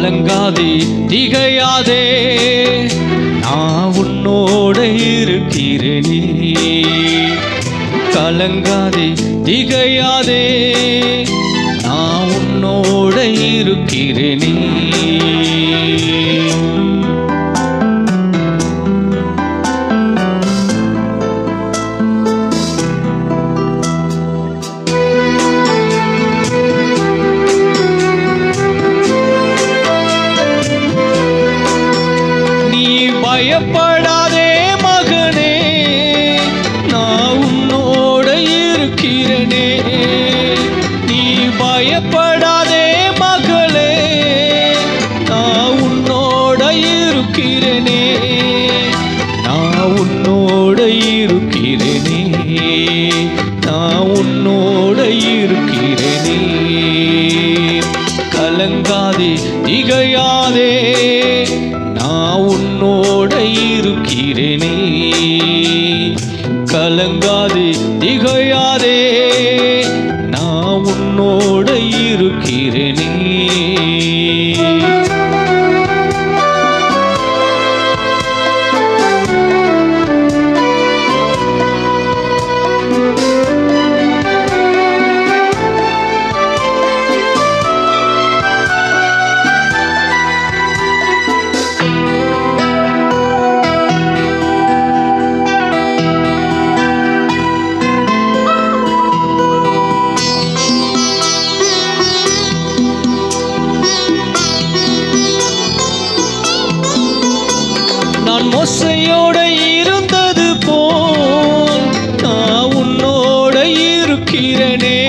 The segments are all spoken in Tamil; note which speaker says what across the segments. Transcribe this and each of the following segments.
Speaker 1: கலங்காதே திகையாதே, நான் உன்னோட இருக்கிறேனே. கலங்காதே திகையாதே, நான் உன்னோட இருக்கிறேனே. பயப்படாதே மகனே, நான் உன்னோட இருக்கிறேனே. நீ பயப்படாதே மகளே, நான் உன்னோட இருக்கிறேனே. நான் உன்னோட இருக்கிறேனே, நான் உன்னோட இருக்கிறேனே. கலங்காதே திகையாதே, நான் உன்னோட இருக்கிறேனே. கலங்காதே திகையாதே, நான் உன்னோட இருக்கிறேனே. நான் மோசையோட இருந்தது போல் நான் உன்னோட இருக்கிறேனே.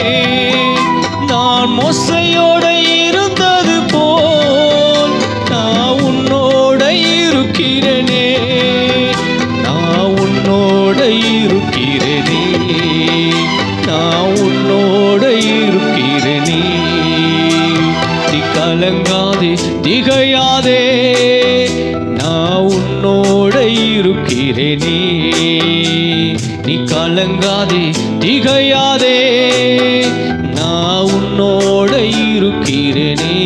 Speaker 1: நான் மோசையோட இருந்தது போல் நான் உன்னோட இருக்கிறேனே. நான் உன்னோட இருக்கிறேனே, நான் உன்னோட இருக்கிறேனே. நீ கலங்காதே திகையாதே, நான் உன்னோட இருக்கிறேனே. நீ கலங்காதே திகையாதே, நான் உன்னோட இருக்கிறேனே.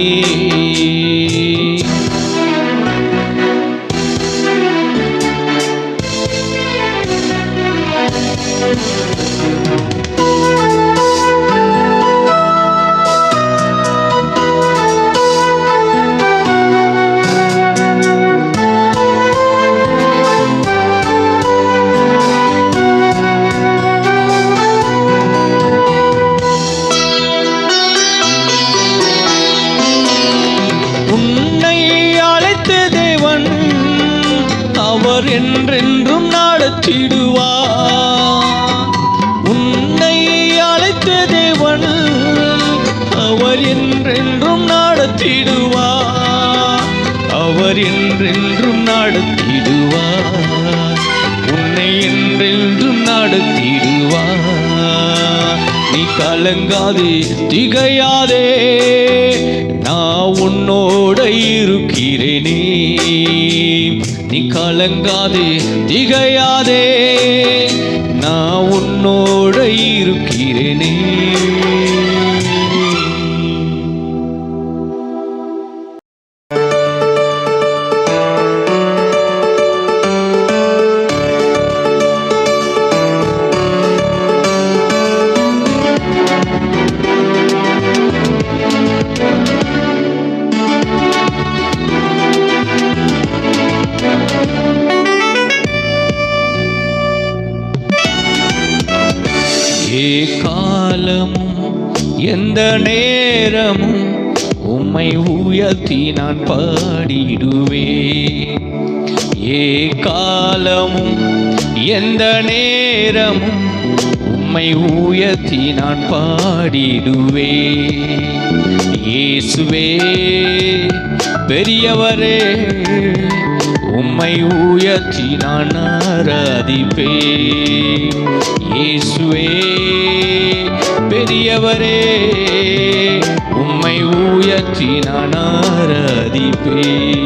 Speaker 1: உன்னை அழைத்த தேவன் அவர் என்றென்றும் நடத்திடுவார். உன்னை அழைத்த தேவன் அவர் என்றென்றும் நடத்திடுவார். அவர் என்றென்றும் நடத்திடுவார். உன்னை என்றென்றும் நடத்திடுவார். நீ கலங்காதே திகையாதே, நான் உன்னோட இருக்கிறேனே. நீ கலங்காதே திகையாதே, நான் உன்னோட இருக்கிறேனே. காலமும் எந்த நேரமும் உம்மை உயர்த்தி நான் பாடிடுவேன். காலமும் எந்த நேரமும் உம்மை உயர்த்தி நான் பாடிடுவேன். இயேசுவே பெரியவரே, உம்மை உயர்த்தி நான் ஆராதிப்பேன். இயேசுவே பெரியவரே, உம்மை உயர்த்தி நான் ஆராதிப்பேன்.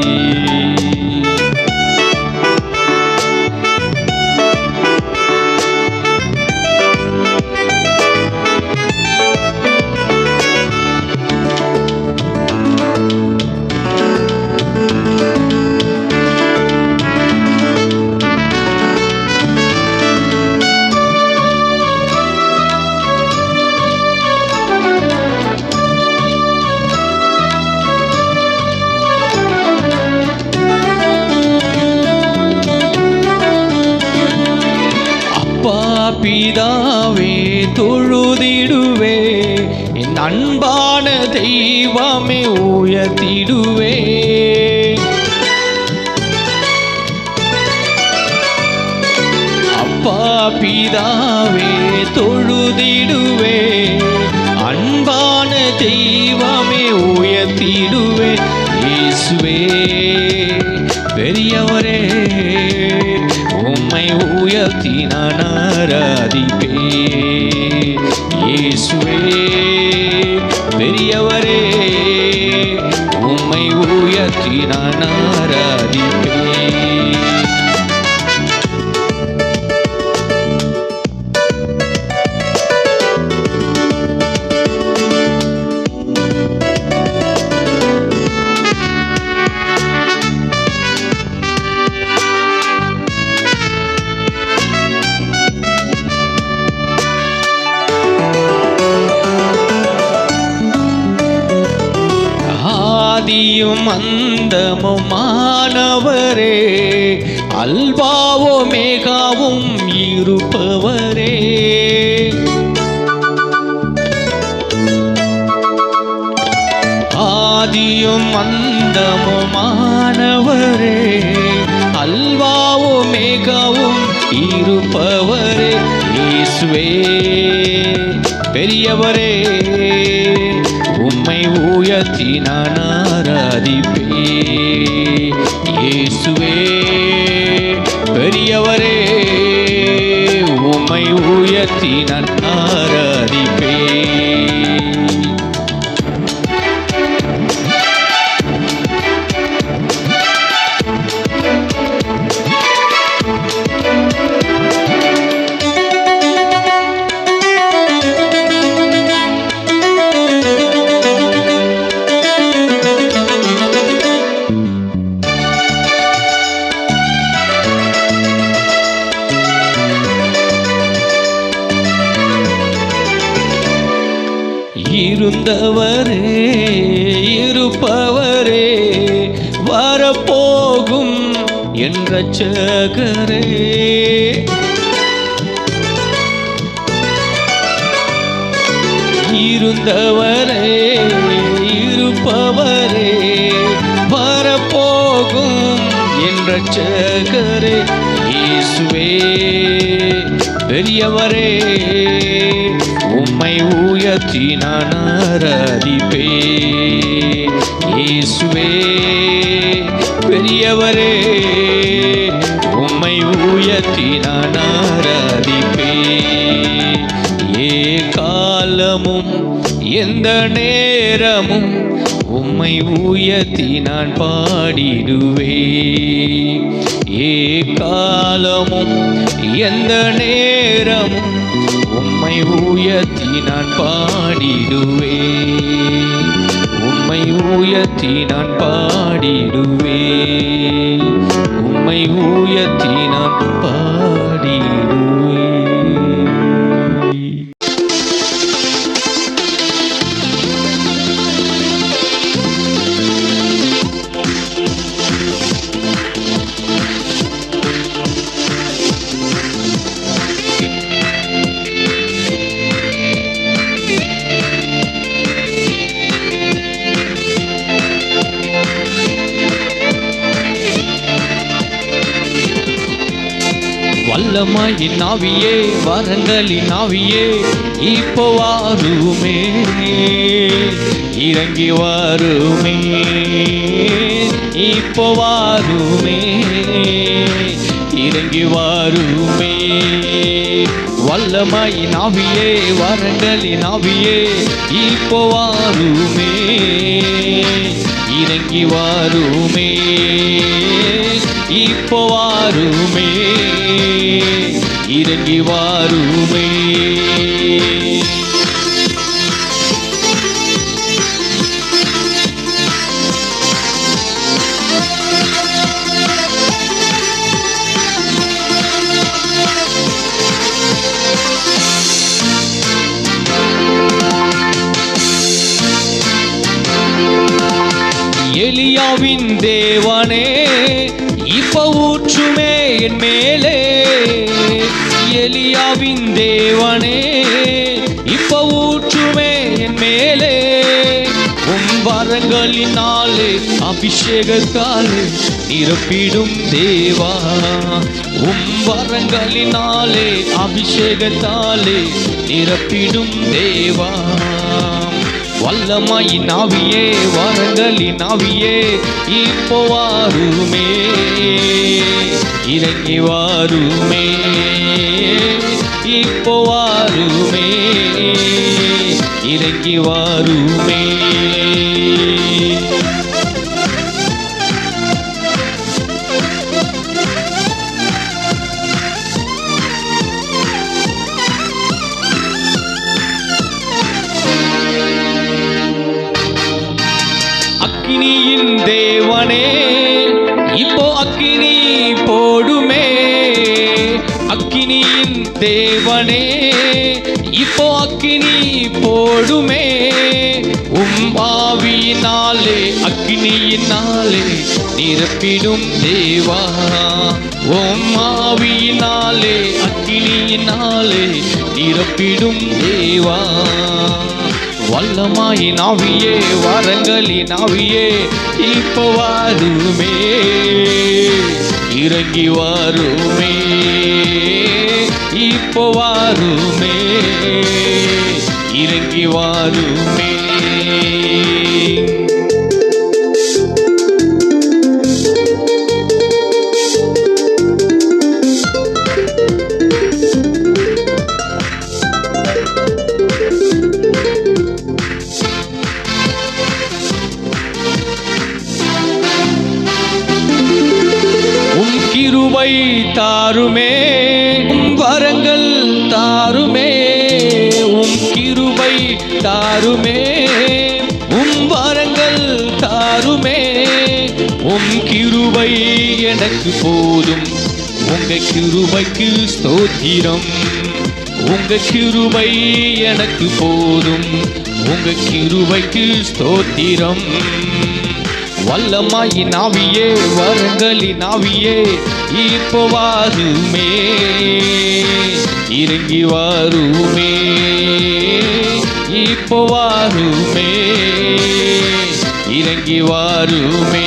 Speaker 1: பிதாவே தொழுதிடுவே, என் அன்பான தெய்வமே உயர்த்திடுவே. அப்பா பிதாவே தொழுதிடுவே, அன்பான தெய்வமே உயர்த்திடுவே. இயேசுவே பெரியவரே, உம்மை உயர்த்தி நான் ஆராதிப்பே. இயேசுவே பெரியவரே, உம்மை உயர்த்தி நான் ஆராதிப்பே. ஆதியும் அந்தமும் மானவரே, அல்பாவோ மேகாவும் இருப்பவரே. ஆதியும் அந்தமும் மானவரே, அல்பாவோ மேகாவும் இருப்பவரே. இயேசுவே பெரியவரே, உம்மை உயர்த்தி நான் ஆராதிப்பே. இயேசுவே பெரியவரே, உம்மை உயர்த்தி நான் ஆராதிப்பே. இருந்தவரே இருப்பவரே, வரப்போகும் என் இரட்சகரே. இருந்தவரே இருப்பவரே, வரப்போகும் என் இரட்சகரே. இயேசுவே பெரியவரே, உம்மை உயர்த்தி நான் ஆராதிப்பே. இயேசுவே பெரியவரே, உம்மை உயர்த்தி நான் ஆராதிப்பே. ஏ காலமும் எந்த நேரமும் உம்மை உயர்த்தி நான் பாடிடுவே. ஏ காலமும் எந்த நேரமும் உம்மை உயர்த்தி நான் பாடிடுவே. உம்மை உயர்த்தி நான் பாடிடுவே. உம்மை உயர்த்தி நான் பாடிடுவே. வல்லமையின் ஆவியே, வரங்களின் ஆவியே, இப்போ வாருமே, இறங்கி வாருமே, இப்போ வாருமே, இறங்கி வாருமே. வல்லமையின் ஆவியே, வரங்களின் ஆவியே, இப்போ வாருமே, இறங்கி வாருமே, இப்போ வாருமே, இறங்கி வாருமே. எலியாவின் தேவனே, இப்ப ஊற்றுமே என் மேலே. எலியாவின் தேவனே இப்ப ஊற்றுமே என் மேலே வரங்களினாலே அபிஷேகத்தாலே நிரப்பிடும் தேவா வரங்களினாலே அபிஷேகத்தாலே நிரப்பிடும் தேவா வல்லமையின் ஆவியே வரங்களின் ஆவியே இப்போ வாருமே இறங்கி வாருமே இப்போ வாருமே இறங்கி வாருமே அக்கினியின் தேவனே இப்போ அக்கினி போடுமே அக்கினியின் தேவனே இப்போ அக்கினி போடுமே ஆவியினாலே அக்கினியினாலே நிரப்பிடும் தேவா ஆவியினாலே அக்கினியினாலே நிரப்பிடும் தேவா வல்லமாயின் ஆவியே வரங்களின் ஆவியே இப்போ வாருமே இறங்கி வாருமே இப்போ வாருமே இறங்கி வாருமே கிருபை தாருமே வரங்கள் தாருமே கிருபை தாருமே வரங்கள் தாருமே கிருபை எனக்கு போதும் உங்க கிருபைக்கு ஸ்தோத்திரம் உங்க கிருபை எனக்கு போதும் உங்க கிருபைக்கு ஸ்தோத்திரம் வல்லமாயின் ஆவியே வரங்களின் ஆவியே இப்போ வாருமே இறங்கி வாருமே இப்போ வாருமே இறங்கி வாருமே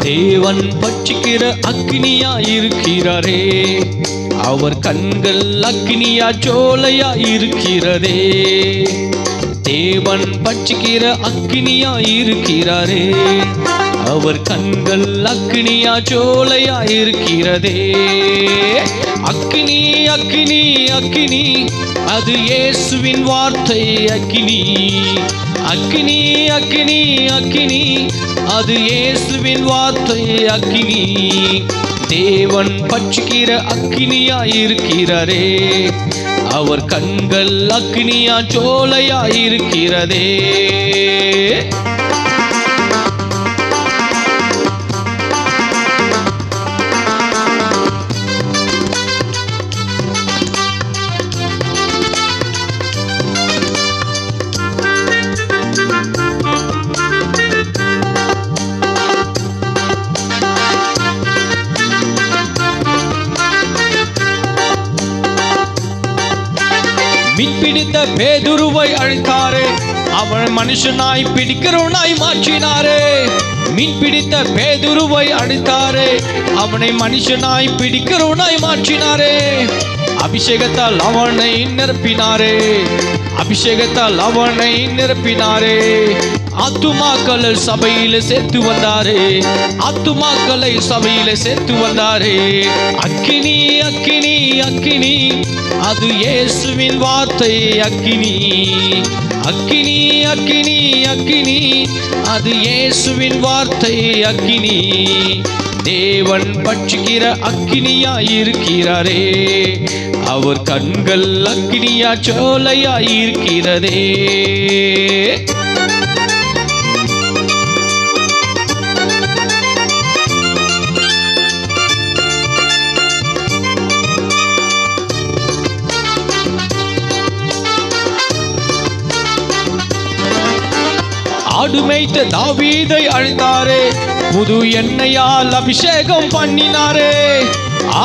Speaker 1: தேவன் பட்சிக்கிற அக்னியா இருக்கிறாரே அவர் கண்கள் அக்னியா ஜோலையா இருக்கிறதே தேவன் பட்சிக்கிற அக்னியா இருக்கிறாரே அவர் கண்கள் அக்னியா ஜோலையா இருக்கிறதே அக்னி அக்னி அக்னி அது இயேசுவின் வார்த்தை அக்னி அக்னி அக்னி அக்னி அது இயேசுவின் வார்த்தை அக்னி தேவன் பட்சிக்கிற அக்னியா இருக்கிறாரே அவர் கண்கள் அக்னியா ஜோலையா இருக்கிறதே மீன் பிடித்த பேதுருவை அழைத்தாரே அவன் மனுஷனாய் பிடிக்கிறவனாய் மாற்றினாரே மீன் பிடித்த பேதுருவை அழைத்தாரே அவனை மனுஷனாய் பிடிக்கிறவனாய் மாற்றினாரே அபிஷேகத்தால் அவனை நிரப்பினாரே அபிஷேகத்தால் அவனை நிரப்பினாரே ஆத்துமாக்களை சபையில சேர்த்து வந்தாரே ஆத்துமாக்களை சபையில சேர்த்து வந்தாரே அக்கினி அக்கினி அக்கினி அது இயேசுவின் வார்த்தை அக்கினி அக்கினி அக்கினி அக்கினி அது இயேசுவின் வார்த்தை அக்கினி தேவன் பட்சிக்கிற அக்கினியா இருக்கிறாரே அவர் கண்கள் அக்கினியா ஜோலையா இருக்கிறதே ஆடு மேய்த்த தாவீதை அழைத்தாரே, புது எண்ணெயால் அபிஷேகம் பண்ணினாரே.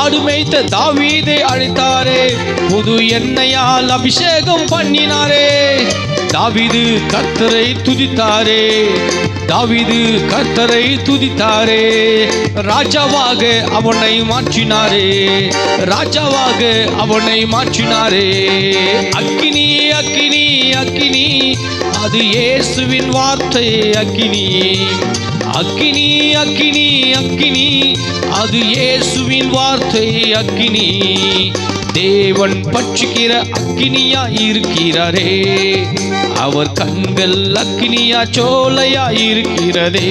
Speaker 1: ஆடு மேய்த்த தாவீதை அழைத்தாரே, புது எண்ணெயால் அபிஷேகம் பண்ணினாரே. தாவீது கர்த்தரை துதித்தாரே, தாவீது கர்த்தரை துதித்தாரே. ராஜாவாக அவனை மாற்றினாரே, ராஜாவாக அவனை மாற்றினாரே. அக்கினி அக்கினி அக்கினி, அது இயேசுவின் வார்த்தை. அக்கினி அக்கினி அக்கினி அக்கினி, அது இயேசுவின் வார்த்தை. அக்கினி தேவன் பட்சிக்கிற அக்கினியா இருக்கிறாரே, அவர் கண்கள் அக்கினியா சோலையா இருக்கிறதே.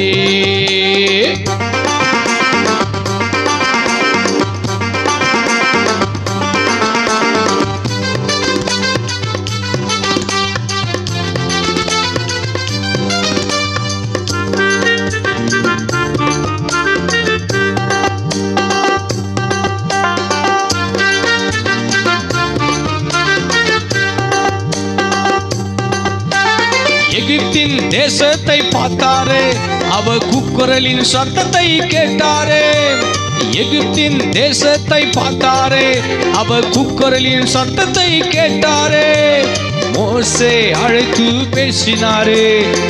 Speaker 1: எகிப்தின் தேசத்தை பார்த்தாரே, அவர் கூக்குரலின் சத்தத்தை கேட்டாரே. எகிப்தின் தேசத்தை பார்த்தாரே, அவர் கூக்குரலின் சத்தத்தை கேட்டாரே. மோசே அழைத்து பேசினாரே,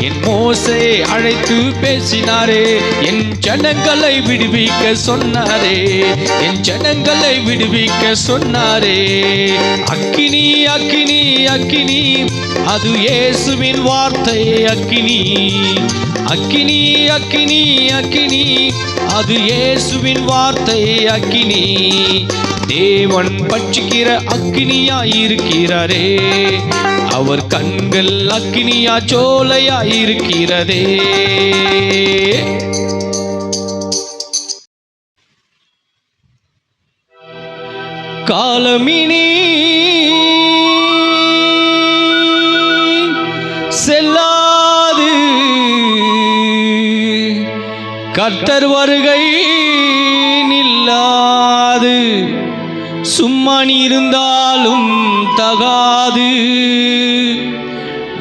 Speaker 1: என் மோசே அழைத்து பேசினாரே. என் ஜனங்களை விடுவிக்க சொன்னாரே, என் ஜனங்களை விடுவிக்க சொன்னாரே. அக்கினி அக்கினி அக்கினி, அது இயேசுவின் வார்த்தை. அக்கினி அக்கினி அக்கினி அக்கினி, அது இயேசுவின் வார்த்தை. அக்கினி தேவன் பட்சிக்கிற அக்கினியா இருக்கிறாரே, அவர் கண்கள் அக்கினியா சோலையா இருக்கிறதே. காலமினி செல்லாது, கர்த்தர் வருகை நில்லாது. சும்மா நீ இருந்தாலும் தகாது,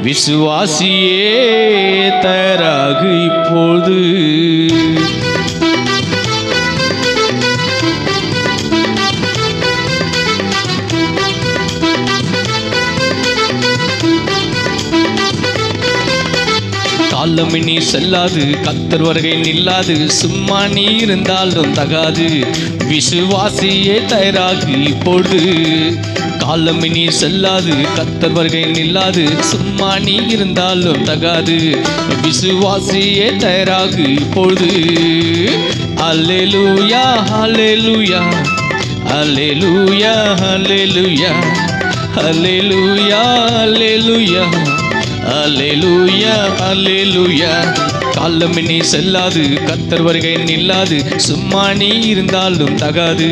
Speaker 1: விசுவாசியே தயாராகு இப்போது. காலமினி செல்லாது, கர்த்தர் வருகை நில்லாது. சும்மா நீ இருந்தாலும் தகாது, விசுவாசியே தயாராகு இப்பொழுது. காலமினி செல்லாது, கர்த்தர் வருகை நில்லாது. சும்மா நீ இருந்தாலும் தகாது, விசுவாசியே தயாராகு இப்பொழுது. அல்லேலூயா அல்லேலூயா அல்லேலூயா அல்லேலூயா அல்லேலூயா அல்லேலூயா அல்லேலூயா அல்லேலூயா. காலமினி செல்லாது, கர்த்தர் வருகை நில்லாது. சும்மா நீ இருந்தாலும் தகாது,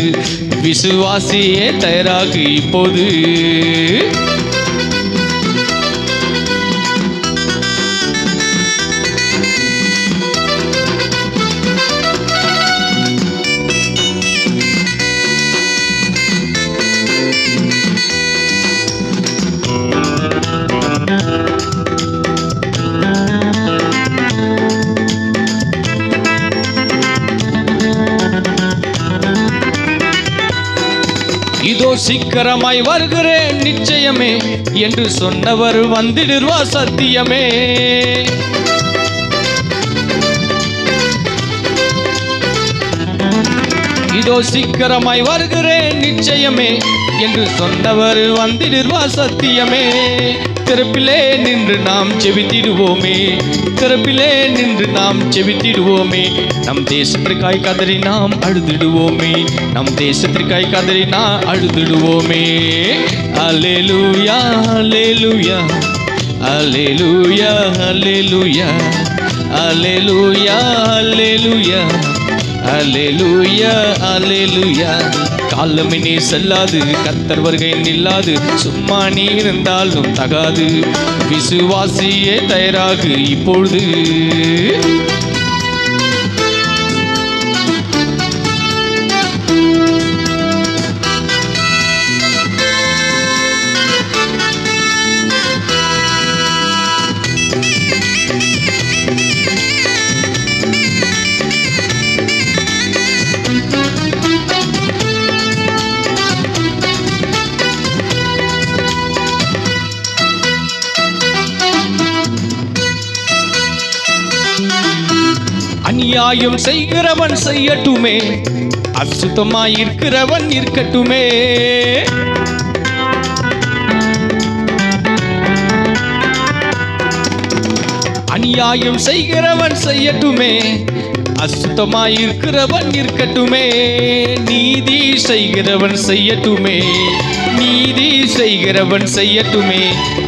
Speaker 1: விசுவாசியே தயாராகு இப்போது. இதோ சீக்கிரமாய் வருகிறேன் நிச்சயமே என்று சொன்னவர் வந்திடுவார் சத்தியமே. இதோ சீக்கிரமாய் வருகிறேன் நிச்சயமே என்று சொன்னவர் வந்திடுவார் சத்தியமே. திறப்பிலே நின்று நாம் செபித்திடுவோமே, திறப்பிலே நின்று நாம் செபித்திடுவோமே. நம் தேசத்திற்காய் கதறி நாம் அழுதிடுவோமே, நம் தேசத்திற்காய் கதறி நாம் அழுதிடுவோமே. அல்லேலூயா அல்லேலூயா அல்லேலூயா அல்லேலூயா அல்லேலூயா அல்லேலூயா அல்லேலூயா அல்லேலூயா. காலமினி செல்லாது, கர்த்தர் வருகை நில்லாது. சும்மா நீ இருந்தாலும் தகாது, விசுவாசியே தயாராகு இப்பொழுது. அநியாயம் செய்கிறவன் செய்யட்டுமே, அசுத்தமாய் இருக்கிறவன் இருக்கட்டுமே. அநியாயம் செய்கிறவன் செய்யட்டுமே, அசுத்தமாய் இருக்கிறவன் இருக்கட்டுமே. நீதி செய்கிறவன் செய்யட்டுமே, நீதி செய்கிறவன் செய்யட்டுமே.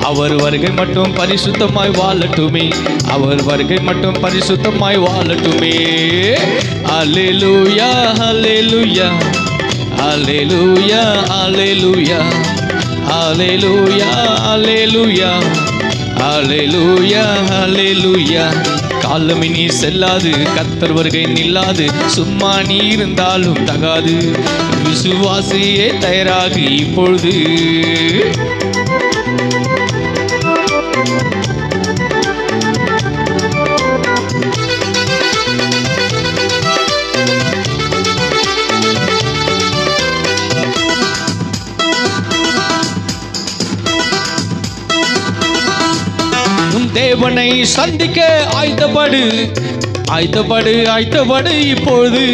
Speaker 1: அவர் வருகை மட்டும் பரிசுத்தமாய் வாழட்டுமே, அவர் வருகை மட்டும் பரிசுத்தமாய் வாழட்டுமே. அல்லேலூயா அல்லேலூயா அல்லேலூயா அல்லேலூயா அல்லேலூயா அல்லேலூயா அல்லேலூயா அல்லேலூயா. காலம் இனி செல்லாது, கர்த்தர் வருகை நில்லாது, சும்மா நீ இருந்தாலும் தகாது. விசுவாசியே தயாராகி இப்பொழுது. தேவனை சந்திக்க ஆயத்தப்படு, ஆயத்தப்படு, ஆயத்தப்படு இப்பொழுது.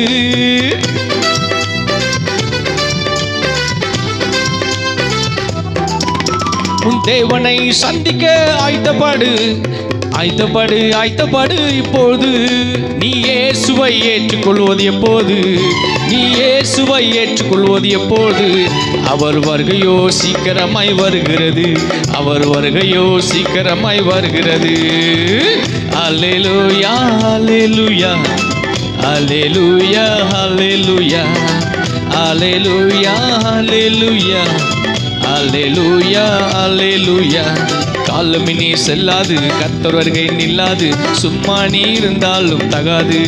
Speaker 1: உன் தேவனை சந்திக்க ஆயத்தப்படு, ஆயத்தப்படு, ஆயத்தப்படு இப்பொழுது. நீ இயேசுவை ஏற்றுக்கொள்வது எப்போது, நீ இயேசுவை ஏற்றுக்கொள்வது எப்போது. அவர் வருகையோ சீக்கிரமாய் வருகிறது, அவர் வருகையோ சீக்கிரமாய் வருகிறது. அல்லேலூயா அல்லேலூயா அல்லேலூயா அல்லேலூயா அல்லேலூயா அல்லேலூயா அல்லேலூயா அல்லேலூயா. காலம் இனி செல்லாது, கர்த்தர் வருகை நில்லாது, சும்மா நீ இருந்தாலும் தகாது.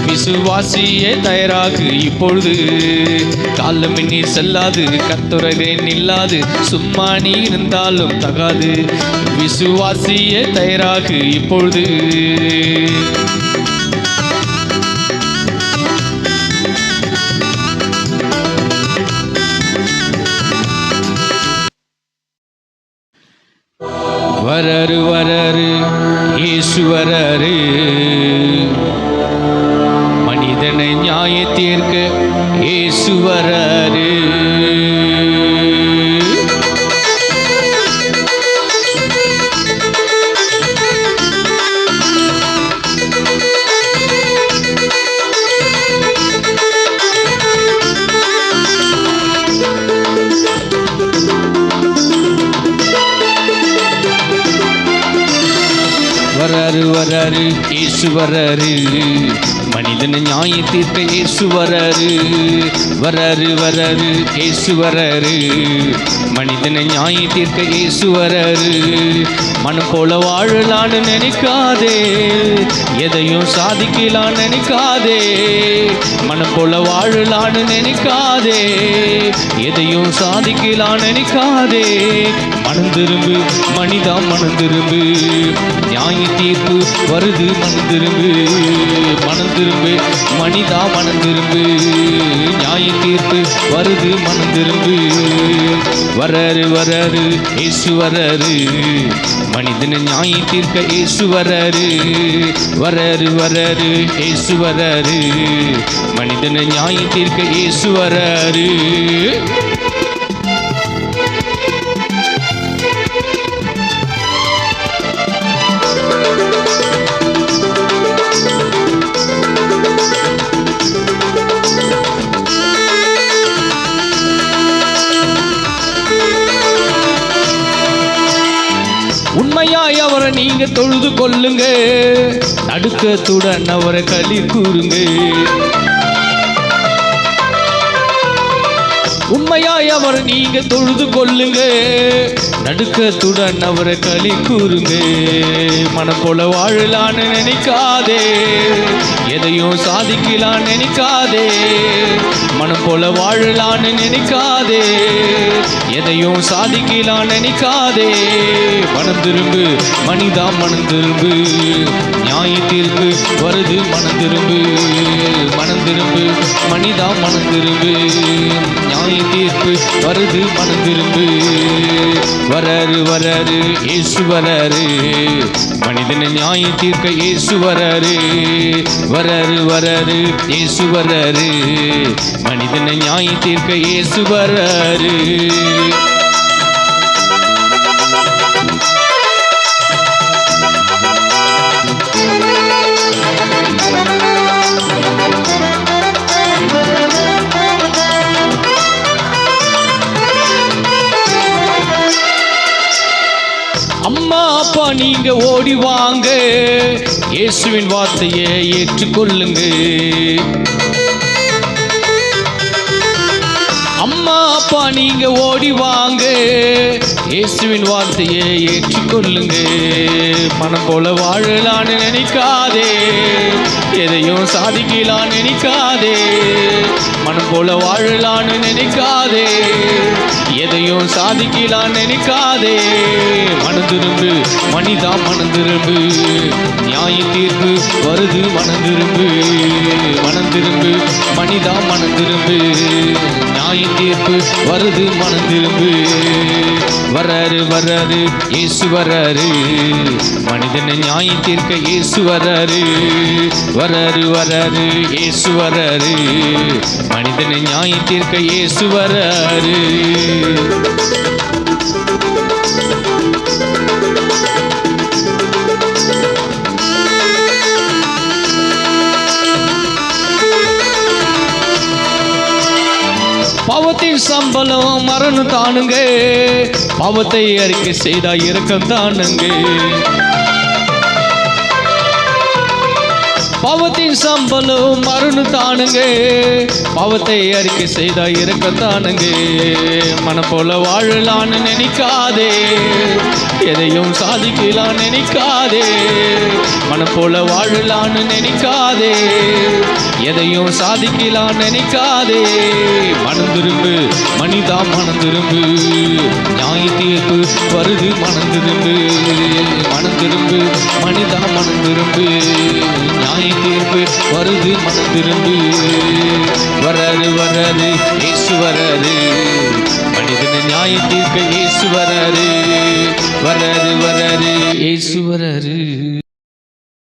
Speaker 1: விசுவாசியே தயாராகு இப்பொழுது. காலம் இனி செல்லாது, கர்த்தர் வருகை நில்லாது, சும்மா நீ இருந்தாலும் தகாது. விசுவாசியே தயாராகு இப்பொழுது. வரரு வரரு இயேசு வரரு, மனிதனை நியாய தீர்க்க இயேசு வரரு. வராரு வராரு இயேசு வராரு, மனிதனை நியாய தீர்க்க இயேசு வராரு. வராரு வராரு இயேசு வராரு, மனிதனை நியாய தீர்க்க இயேசு வராரு. மனம் போல வாழலான்னு நினைக்காதே, எதையும் சாதிக்கலான்னு நினைக்காதே. மனம் போல வாழலான்னு நினைக்காதே, எதையும் சாதிக்கலான்னு நினைக்காதே. மனம் திரும்பு மனிதா, மனம் திரும்பு, நியாய தீர்ப்பு வருது, மனம் திரும்பு. மனம் திரும்பு மனிதா, மனம் திரும்பு, நியாய தீர்ப்பு வருது, மனம் திரும்பு. வராரு வராரு இயேசு வராரு, மனிதனை நியாய தீர்க்க இயேசு வராரு. வராரு வராரு இயேசு வராரு, மனிதனை நியாய தீர்க்க இயேசு வராரு. உண்மையாய் அவரை நீங்க தொழுது கொள்ளுங்க, நடுக்கத்துடன் அவரை களி கூறுங்க. உண்மையாய் அவரை நீங்க தொழுது கொள்ளுங்க, நடுக்கத்துடன் அவரை களி கூறுங்க. மனம் போல வாழலான்னு நினைக்காதே, எதையும் சாதிக்கலான்னு நினைக்காதே. மனம் போல வாழலான்னு நினைக்காதே, எதையும் சாதிக்கலான்னு நினைக்காதே. மனம் திரும்பு மனிதா, மனம் திரும்பு, நியாய தீர்ப்பு வருது மனம் திரும்பு மனம் திரும்பு மனிதா மனம் திரும்பு நியாய தீர்ப்பு வருது மனம் திரும்பு வராரு வராரு இயேசு வராரு மனிதனை நியாய தீர்க்க இயேசு வராரு வராரு வராரு இயேசு வராரு மனிதனை நியாய தீர்க்க இயேசு வராரு அம்மா அப்பா நீங்க ஓடி வாங்க இயேசுவின் வார்த்தையை ஏற்றுக்கொள்ளுங்க அம்மா அப்பா நீங்க ஓடி வாங்க இயேசுவின் வார்த்தையை ஏற்றுக்கொள்ளுங்க மனம் போல வாழலான்னு நினைக்காதே எதையும் சாதிக்கலான்னு நினைக்காதே மனம் போல வாழலான்னு நினைக்காதே எதையும் சாதிக்கலான்னு நினைக்காதே மனம் திரும்பு மனிதா மனம் திரும்பு நியாய தீர்ப்பு வருது மனம் திரும்பு மனிதா மனம் திரும்பு நியாய தீர்ப்பு வருது மனம் திரும்பு வராரு வராரு இயேசு வராரு மனிதனை நியாய தீர்க்க இயேசு வராரு வராரு வராரு இயேசு வராரு மனிதனை நியாய தீர்க்க இயேசு வராரு பாவத்தின் சம்பளம் மரணம் தானுங்க பாவத்தை அறிக்கை செய்தா இரக்கம் தானுங்க பாவத்தின் சம்பளம் மரணம் தானுங்க பாவத்தை அறிக்கை செய்தா இரக்கம் தானுங்க மனம் போல வாழலான்னு நினைக்காதே எதையும் சாதிக்கலான்னு நினைக்காதே மனம் போல வாழலான்னு நினைக்காதே எதையும் சாதிக்கலான்னு நினைக்காதே மனம் திரும்பு மனிதா மனம் திரும்பு நியாய தீர்ப்பு வருது மனம் திரும்பு மனிதா மனம் திரும்பு நியாய தீர்ப்பு வருது மனம் திரும்பு வராரு வராரு இயேசு வராரு மனிதனை நியாய தீர்க்க இயேசு வராரு வராரு வராரு இயேசு வராரு